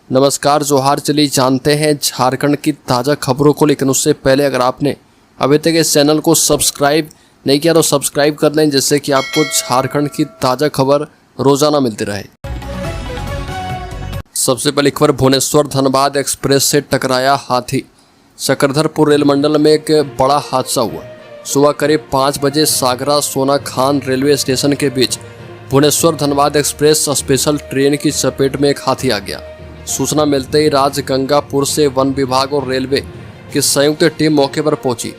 नमस्कार, जोहार। चलिए जानते हैं झारखंड की ताज़ा खबरों को, लेकिन उससे पहले अगर आपने अभी तक इस चैनल को सब्सक्राइब नहीं किया तो सब्सक्राइब कर लें, जिससे कि आपको झारखंड की ताज़ा खबर रोजाना मिलती रहे। सबसे पहले खबर, भुवनेश्वर धनबाद एक्सप्रेस से टकराया हाथी। चक्रधरपुर रेल मंडल में एक बड़ा हादसा हुआ। सुबह करीब 5 बजे सागरा सोना खान रेलवे स्टेशन के बीच Bhubaneswar Dhanbad express special train की चपेट में एक हाथी आ गया। सूचना मिलते ही राजगंगापुर से वन विभाग और रेलवे की संयुक्त टीम मौके पर पहुंची।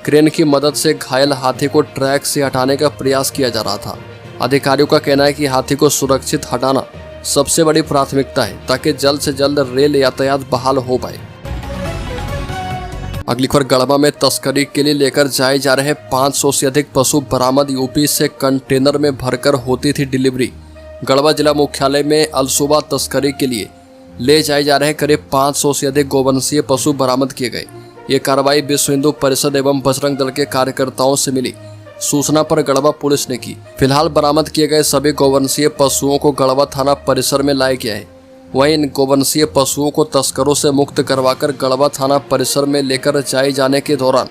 क्रेन की मदद से घायल हाथी को ट्रैक से हटाने का प्रयास किया जा रहा था। अधिकारियों का कहना है कि हाथी को सुरक्षित हटाना सबसे बड़ी प्राथमिकता है, ताकि जल्द से जल्द रेल यातायात बहाल हो पाए। अगली खबर, गढ़वा में तस्करी के लिए लेकर जाए जा रहे 500 से अधिक पशु बरामद। यूपी से कंटेनर में भरकर होती थी डिलीवरी। गढ़वा जिला मुख्यालय में अलसुबह तस्करी के लिए ले जाए जा रहे करीब 500 से अधिक गोवंशीय पशु बरामद किए गए। ये कार्रवाई विश्व हिंदू परिषद एवं बजरंग दल के कार्यकर्ताओं से मिली सूचना पर गढ़वा पुलिस ने की। फिलहाल बरामद किए गए सभी गोवंशीय पशुओं को गढ़वा थाना परिसर में लाया गया है। वहीं इन गोवंशीय पशुओं को तस्करों से मुक्त करवाकर गढ़वा थाना परिसर में लेकर जाए जाने के दौरान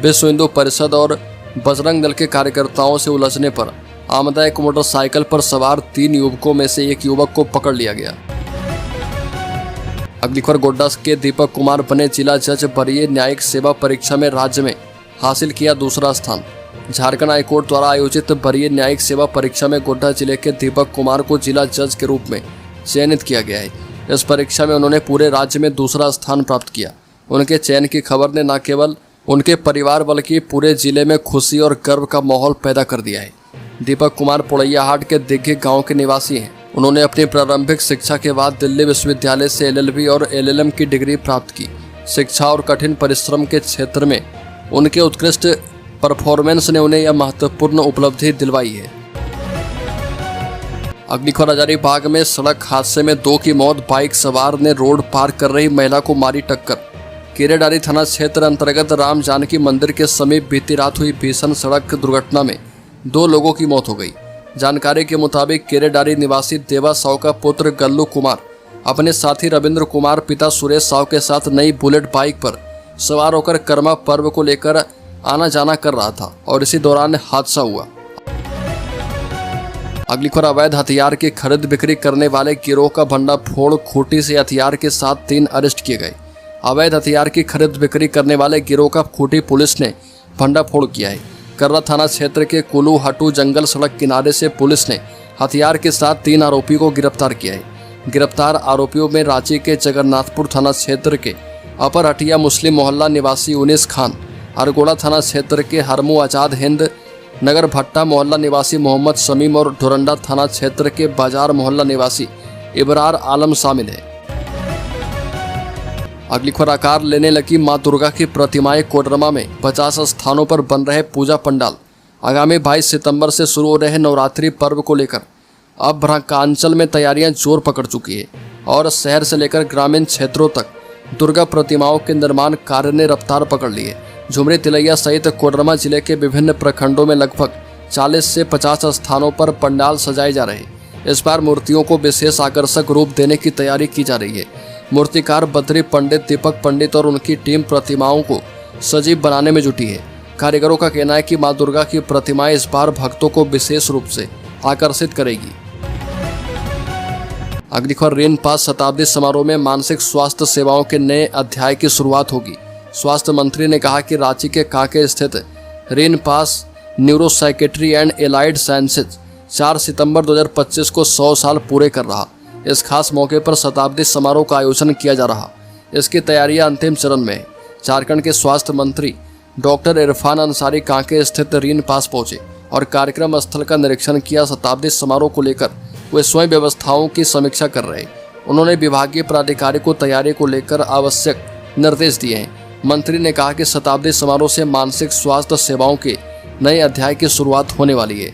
विश्व हिंदू परिषद और बजरंग दल के कार्यकर्ताओं से उलझने पर आमदा एक मोटरसाइकिल पर सवार 3 युवकों में से एक युवक को पकड़ लिया गया। अगली खबर, गोड्डा के दीपक कुमार बने जिला जज। वरीय न्यायिक सेवा परीक्षा में राज्य में हासिल किया दूसरा स्थान। झारखंड हाईकोर्ट द्वारा आयोजित वरीय न्यायिक सेवा परीक्षा में गोड्डा जिले के दीपक कुमार को जिला जज के रूप में चयनित किया गया है। इस परीक्षा में उन्होंने पूरे राज्य में दूसरा स्थान प्राप्त किया। उनके चयन की खबर ने न केवल उनके परिवार बल्कि पूरे जिले में खुशी और गर्व का माहौल पैदा कर दिया है। दीपक कुमार पोड़ैयाहाट के दिग्घी गांव के निवासी हैं। उन्होंने अपनी प्रारंभिक शिक्षा के बाद दिल्ली विश्वविद्यालय से LLB और LLM की डिग्री प्राप्त की। शिक्षा और कठिन परिश्रम के क्षेत्र में उनके उत्कृष्ट परफॉर्मेंस ने उन्हें यह महत्वपूर्ण उपलब्धि दिलवाई है। अगली खबर, हजारीबाग में सड़क हादसे में 2 की मौत। बाइक सवार ने रोड पार कर रही महिला को मारी टक्कर। केरेडारी थाना क्षेत्र अंतर्गत राम जानकी मंदिर के समीप बीती रात हुई भीषण सड़क दुर्घटना में 2 लोगों की मौत हो गई। जानकारी के मुताबिक केरेडारी निवासी देवा साव का पुत्र गल्लू कुमार अपने साथी रविंद्र कुमार पिता सुरेश साव के साथ नई बुलेट बाइक पर सवार होकर कर्मा पर्व को लेकर आना जाना कर रहा था और इसी दौरान हादसा हुआ। अगली खबर, अवैध हथियार की खरीद बिक्री करने वाले गिरोह का भंडाफोड़। खूंटी से हथियार के साथ 3 अरेस्ट किए गए। अवैध हथियार की खरीद बिक्री करने वाले गिरोह का खूंटी पुलिस ने भंडाफोड़ किया है। कर्रा थाना क्षेत्र के कुलू हटू जंगल सड़क किनारे से पुलिस ने हथियार के साथ 3 आरोपी को गिरफ्तार किया है। गिरफ्तार आरोपियों में रांची के जगन्नाथपुर थाना क्षेत्र के अपर हटिया मुस्लिम मोहल्ला निवासी उनिस खान, अरगोड़ा थाना क्षेत्र के हरमू आजाद हिंद नगर भट्टा मोहल्ला निवासी मोहम्मद शमीम और डोरंडा थाना क्षेत्र के बाजार मोहल्ला निवासी इबरार आलम शामिल है। अगली खबर, आकार लेने लगी मां दुर्गा की प्रतिमाएं। कोडरमा में 50 स्थानों पर बन रहे पूजा पंडाल। आगामी 22 सितंबर से शुरू हो रहे नवरात्रि पर्व को लेकर अब भ्रांकांचल में तैयारियां जोर पकड़ चुकी है और शहर से लेकर ग्रामीण क्षेत्रों तक दुर्गा प्रतिमाओं के निर्माण कार्य ने रफ्तार पकड़ ली है। झुमरी तिलैया सहित कोडरमा जिले के विभिन्न प्रखंडों में लगभग 40 से 50 स्थानों पर पंडाल सजाए जा रहे हैं। इस बार मूर्तियों को विशेष आकर्षक रूप देने की तैयारी की जा रही है। मूर्तिकार बद्री पंडित दीपक पंडित और उनकी टीम प्रतिमाओं को सजीव बनाने में जुटी है। कारीगरों का कहना है कि मां दुर्गा की प्रतिमाएं इस बार भक्तों को विशेष रूप से आकर्षित करेगी। अगली खबर, रेन पास शताब्दी समारोह में मानसिक स्वास्थ्य सेवाओं के नए अध्याय की शुरुआत होगी। स्वास्थ्य मंत्री ने कहा कि रांची के कांके स्थित RINPAS neuropsychiatry and allied sciences 4 सितंबर 2025 को 100 साल पूरे कर रहा। इस खास मौके पर शताब्दी समारोह का आयोजन किया जा रहा। इसकी तैयारियां अंतिम चरण में है। झारखंड के स्वास्थ्य मंत्री डॉक्टर इरफान अंसारी कांके स्थित रेन पास पहुंचे और कार्यक्रम स्थल का निरीक्षण किया। शताब्दी समारोह को लेकर वे स्वयं व्यवस्थाओं की समीक्षा कर रहे। उन्होंने विभागीय प्राधिकारी को तैयारी को लेकर आवश्यक निर्देश दिए हैं। मंत्री ने कहा कि शताब्दी समारोह से मानसिक स्वास्थ्य सेवाओं के नए अध्याय की शुरुआत होने वाली है।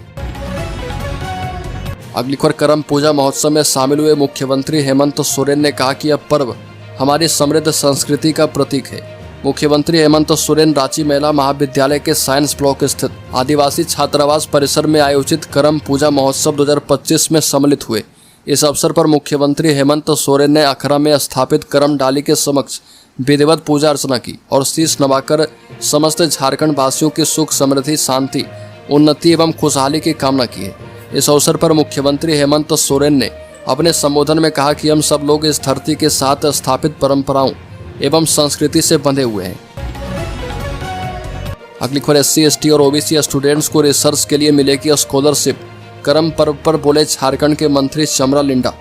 अगली खबर, करम पूजा महोत्सव में शामिल हुए मुख्यमंत्री हेमंत सोरेन ने कहा कि यह पर्व हमारी समृद्ध संस्कृति का प्रतीक है। मुख्यमंत्री हेमंत सोरेन रांची महिला महाविद्यालय के साइंस ब्लॉक स्थित आदिवासी छात्रावास परिसर में आयोजित करम पूजा महोत्सव 2025 में सम्मिलित हुए। इस अवसर पर मुख्यमंत्री हेमंत सोरेन ने अखरा में स्थापित करमडाली के समक्ष विधिवत पूजा अर्चना की और शीश नवाकर समस्त झारखंड वासियों की सुख समृद्धि, शांति, उन्नति एवं खुशहाली की कामना की है। इस अवसर पर मुख्यमंत्री हेमंत सोरेन ने अपने संबोधन में कहा कि हम सब लोग इस धरती के साथ स्थापित परंपराओं एवं संस्कृति से बंधे हुए हैं। अगली खबर SC, ST और OBC स्टूडेंट्स को रिसर्च के लिए मिलेगी स्कॉलरशिप। करम पर्व पर बोले झारखंड के मंत्री चमरा लिंडा।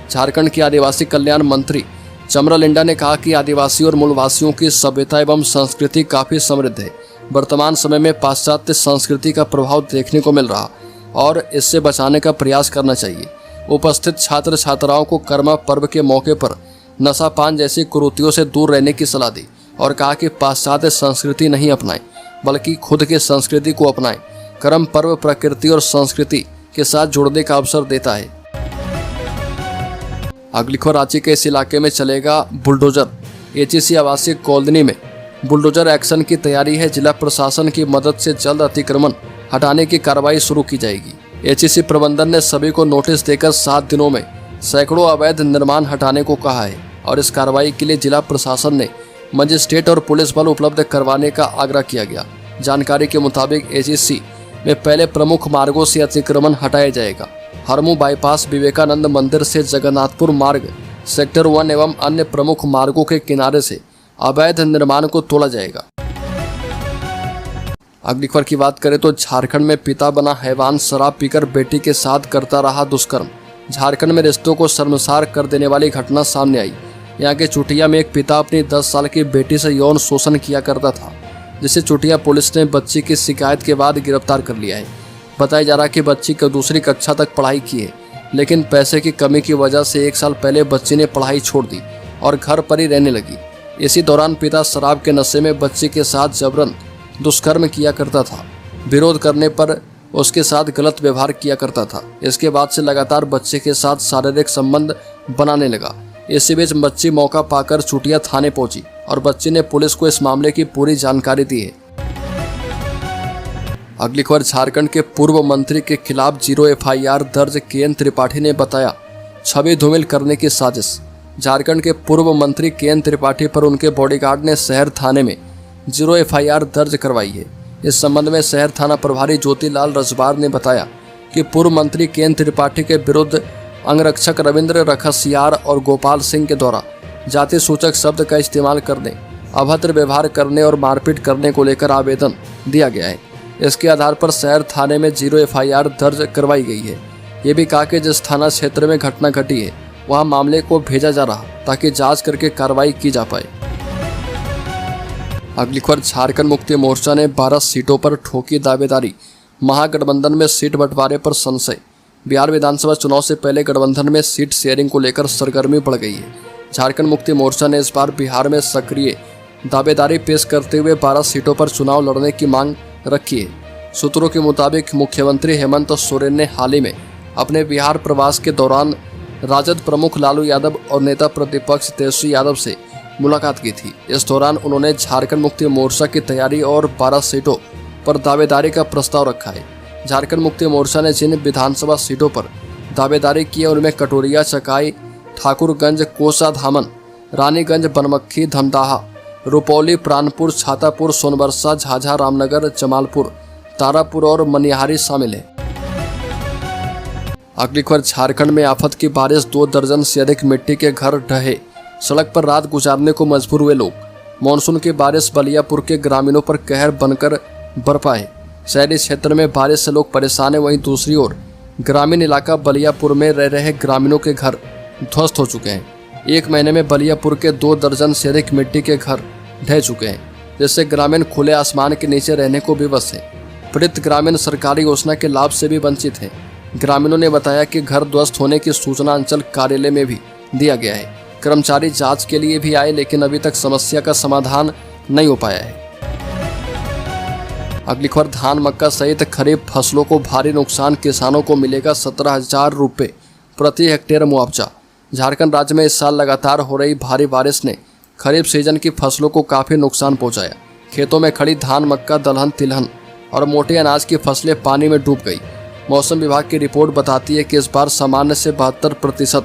झारखंड के आदिवासी कल्याण मंत्री चमरा लिंडा ने कहा कि आदिवासी और मूलवासियों की सभ्यता एवं संस्कृति काफी समृद्ध है। वर्तमान समय में पाश्चात्य संस्कृति का प्रभाव देखने को मिल रहा और इससे बचाने का प्रयास करना चाहिए। उपस्थित छात्र छात्राओं को कर्मा पर्व के मौके पर नशा पान जैसी कुरीतियों से दूर रहने की सलाह दी और कहा कि पाश्चात्य संस्कृति नहीं अपनाएं बल्कि खुद के संस्कृति को अपनाएं। करम पर्व प्रकृति और संस्कृति के साथ जुड़ने का अवसर देता है। अगली खबर, रांची के इस इलाके में चलेगा बुलडोजर। HEC आवासीय कॉलोनी में बुलडोजर एक्शन की तैयारी है। जिला प्रशासन की मदद से जल्द अतिक्रमण हटाने की कार्रवाई शुरू की जाएगी। HEC प्रबंधन ने सभी को नोटिस देकर 7 दिनों में सैकड़ों अवैध निर्माण हटाने को कहा है और इस कार्रवाई के लिए जिला प्रशासन ने मजिस्ट्रेट और पुलिस बल उपलब्ध करवाने का आग्रह किया गया। जानकारी के मुताबिक HEC में पहले प्रमुख मार्गों से अतिक्रमण हटाया जाएगा। हरमू बाईपास, विवेकानंद मंदिर से जगन्नाथपुर मार्ग, सेक्टर 1 एवं अन्य प्रमुख मार्गों के किनारे से अवैध निर्माण को तोड़ा जाएगा। अगली खबर की बात करें तो झारखंड में पिता बना हैवान शराब पीकर बेटी के साथ करता रहा दुष्कर्म। झारखंड में रिश्तों को शर्मसार कर देने वाली घटना सामने आई। यहाँ के चुटिया में एक पिता अपनी 10 साल की बेटी से यौन शोषण किया करता था, जिसे चुटिया पुलिस ने बच्ची की शिकायत के बाद गिरफ्तार कर लिया है। बताया जा रहा है कि बच्ची दूसरी कक्षा तक पढ़ाई की है, लेकिन पैसे की कमी की वजह से 1 साल पहले बच्ची ने पढ़ाई छोड़ दी और घर पर ही रहने लगी। इसी दौरान पिता शराब के नशे में बच्ची के साथ जबरन दुष्कर्म किया करता था। विरोध करने पर उसके साथ गलत व्यवहार किया करता था। इसके बाद से लगातार बच्चे के साथ शारीरिक संबंध बनाने लगा। इसी बीच बच्ची मौका पाकर चुटिया थाने पहुंची और बच्ची ने पुलिस को इस मामले की पूरी जानकारी दी है। अगली खबर, झारखंड के पूर्व मंत्री के खिलाफ 0 FIR दर्ज। KN त्रिपाठी ने बताया छवि धूमिल करने की साजिश। झारखंड के पूर्व मंत्री KN त्रिपाठी पर उनके बॉडीगार्ड ने शहर थाने में 0 FIR दर्ज करवाई है। इस संबंध में शहर थाना प्रभारी ज्योतिलाल रजबार ने बताया कि पूर्व मंत्री KN त्रिपाठी के विरुद्ध अंगरक्षक रविंद्र रखसियार और गोपाल सिंह के द्वारा जाति सूचक शब्द का इस्तेमाल करने, अभद्र व्यवहार करने और मारपीट करने को लेकर आवेदन दिया गया है। इसके आधार पर शहर थाने में 0 FIR दर्ज करवाई गई है। ये भी कहा कि जिस थाना क्षेत्र में घटना घटी है वहां मामले को भेजा जा रहा ताकि जांच करके कार्रवाई की जा पाए। अगली खबर, झारखंड मुक्ति मोर्चा ने 12 सीटों पर ठोकी दावेदारी। महागठबंधन में सीट बंटवारे पर संशय। बिहार विधानसभा चुनाव से पहले गठबंधन में सीट शेयरिंग को लेकर सरगर्मी बढ़ गई है। झारखंड मुक्ति मोर्चा ने इस बार बिहार में सक्रिय दावेदारी पेश करते हुए 12 सीटों पर चुनाव लड़ने की मांग रखी है। सूत्रों के मुताबिक मुख्यमंत्री हेमंत सोरेन ने हाल ही में अपने बिहार प्रवास के दौरान राजद प्रमुख लालू यादव और नेता प्रतिपक्ष तेजस्वी यादव से मुलाकात की थी। इस दौरान उन्होंने झारखंड मुक्ति मोर्चा की तैयारी और 12 सीटों पर दावेदारी का प्रस्ताव रखा है। झारखंड मुक्ति मोर्चा ने जिन विधानसभा सीटों पर दावेदारी की है उनमें कटोरिया, चकाई, ठाकुरगंज, कोसा धामन, रानीगंज, बनमक्खी, धमदाहा, रुपौली, प्राणपुर, छातापुर, सोनबरसा, झाझा, रामनगर, जमालपुर, तारापुर और मनिहारी शामिल है। अगली खबर, झारखंड में आफत की बारिश, 2 दर्जन से अधिक मिट्टी के घर ढहे, सड़क पर रात गुजारने को मजबूर हुए लोग। मानसून की बारिश बलियापुर के ग्रामीणों पर कहर बनकर बरपा है। शहरी क्षेत्र में बारिश से लोग परेशान हैं, वहीं दूसरी ओर ग्रामीण इलाका बलियापुर में रह रहे ग्रामीणों के घर ध्वस्त हो चुके हैं। 1 महीने में बलियापुर के 2 दर्जन से अधिक मिट्टी के घर ढह चुके हैं, जिससे ग्रामीण खुले आसमान के नीचे रहने को विवश हैं। पीड़ित ग्रामीण सरकारी योजना के लाभ से भी वंचित हैं। ग्रामीणों ने बताया कि घर ध्वस्त होने की सूचना अंचल कार्यालय में भी दिया गया है। कर्मचारी जांच के लिए भी आए, लेकिन अभी तक समस्या का समाधान नहीं हो पाया है। अगली खबर, धान, मक्का सहित खरीफ फसलों को भारी नुकसान, किसानों को मिलेगा 17,000 रुपये प्रति हेक्टेयर मुआवजा। झारखंड राज्य में इस साल लगातार हो रही भारी बारिश ने खरीफ सीजन की फसलों को काफ़ी नुकसान पहुंचाया। खेतों में खड़ी धान, मक्का, दलहन, तिलहन और मोटे अनाज की फसलें पानी में डूब गई। मौसम विभाग की रिपोर्ट बताती है कि इस बार सामान्य से 72%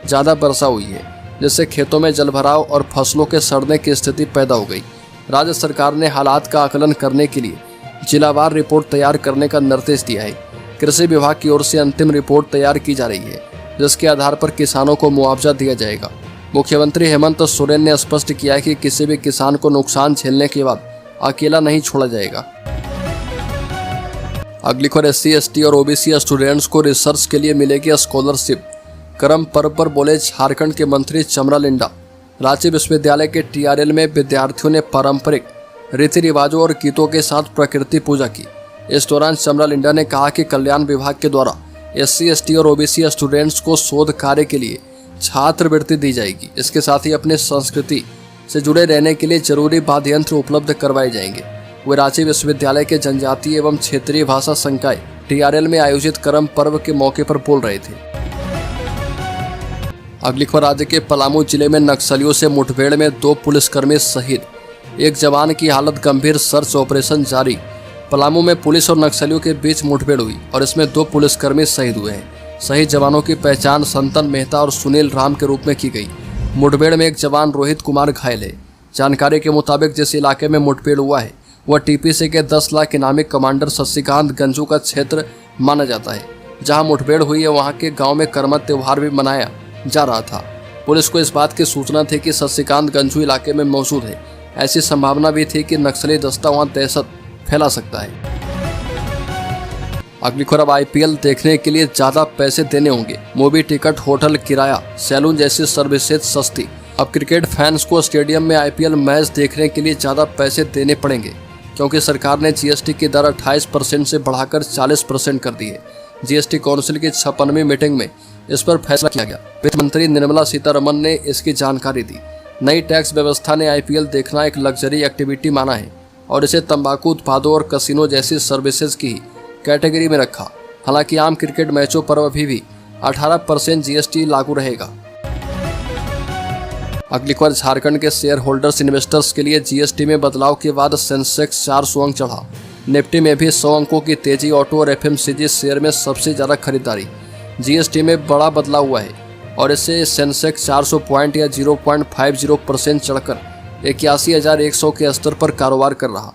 ज़्यादा वर्षा हुई है, जिससे खेतों में जलभराव और फसलों के सड़ने की स्थिति पैदा हो गई। राज्य सरकार ने हालात का आकलन करने के लिए जिलावार रिपोर्ट तैयार करने का निर्देश दिया है। कृषि विभाग की ओर से अंतिम रिपोर्ट तैयार की जा रही है, जिसके आधार पर किसानों को मुआवजा दिया जाएगा। मुख्यमंत्री हेमंत सोरेन ने स्पष्ट किया है कि किसी भी किसान को नुकसान झेलने के बाद अकेला नहीं छोड़ा जाएगा। अगली खबर SC, ST और OBC स्टूडेंट्स को रिसर्च के लिए मिलेगी स्कॉलरशिप। करम पर्व पर बोले झारखंड के मंत्री चमरा लिंडा। रांची विश्वविद्यालय के TRL में विद्यार्थियों ने पारंपरिक रीति रिवाजों और गीतों के साथ प्रकृति पूजा की। इस दौरान चमरा लिंडा ने कहा कि कल्याण विभाग के द्वारा SC, ST और OBC स्टूडेंट्स को शोध कार्य के लिए छात्रवृत्ति दी जाएगी। इसके साथ ही अपने संस्कृति से जुड़े रहने के लिए जरूरी वाद्य यंत्र उपलब्ध करवाए जाएंगे। वे रांची विश्वविद्यालय के जनजातीय एवं क्षेत्रीय भाषा संकाय TRL में आयोजित करम पर्व के मौके पर बोल रहे थे। अगली खबर, राज्य के पलामू जिले में नक्सलियों से मुठभेड़ में 2 पुलिसकर्मी शहीद, 1 जवान की हालत गंभीर, सर्च ऑपरेशन जारी। पलामू में पुलिस और नक्सलियों के बीच मुठभेड़ हुई और इसमें 2 पुलिसकर्मी शहीद हुए हैं। शहीद जवानों की पहचान संतन मेहता और सुनील राम के रूप में की गई। मुठभेड़ में 1 जवान रोहित कुमार घायल है। जानकारी के मुताबिक जिस इलाके में मुठभेड़ हुआ है वह TPC के 10 लाख इनामी कमांडर शशिकांत गंजू का क्षेत्र माना जाता है। जहां मुठभेड़ हुई है वहां के गांव में करमत त्योहार भी मनाया जा रहा था। पुलिस को इस बात की सूचना थी कि शशिकांत गंजू इलाके में मौजूद है। ऐसी संभावना भी थी कि नक्सली दस्ता वहां दहशत फैला सकता है। अगली खबर, IPL देखने के लिए ज्यादा पैसे देने होंगे। मूवी टिकट, होटल किराया, सैलून जैसी सर्विसेज सस्ती। अब क्रिकेट फैंस को स्टेडियम में IPL मैच देखने के लिए ज्यादा पैसे देने पड़ेंगे, क्योंकि सरकार ने GST की दर 28% से बढ़ाकर 40% कर दी है। GST काउंसिल की 56वीं मीटिंग में इस पर फैसला किया गया। वित्त मंत्री निर्मला सीतारमण ने इसकी जानकारी दी। नई टैक्स व्यवस्था ने IPL देखना एक लग्जरी एक्टिविटी माना है और इसे तंबाकू उत्पादों और कसिनो जैसी सर्विसेज की कैटेगरी में रखा। हालांकि आम क्रिकेट मैचों पर अभी भी 18% GST लागू रहेगा। अगली खबर, झारखंड के शेयर होल्डर्स इन्वेस्टर्स के लिए GST में बदलाव के बाद सेंसेक्स 400 अंक चढ़ा। निफ्टी में भी 100 अंकों की तेजी। ऑटो और FMCG शेयर में सबसे ज्यादा खरीदारी। GST में बड़ा बदलाव हुआ है और इससे सेंसेक्स 400 पॉइंट या 0.50% चढ़कर 81,100 के स्तर पर कारोबार कर रहा।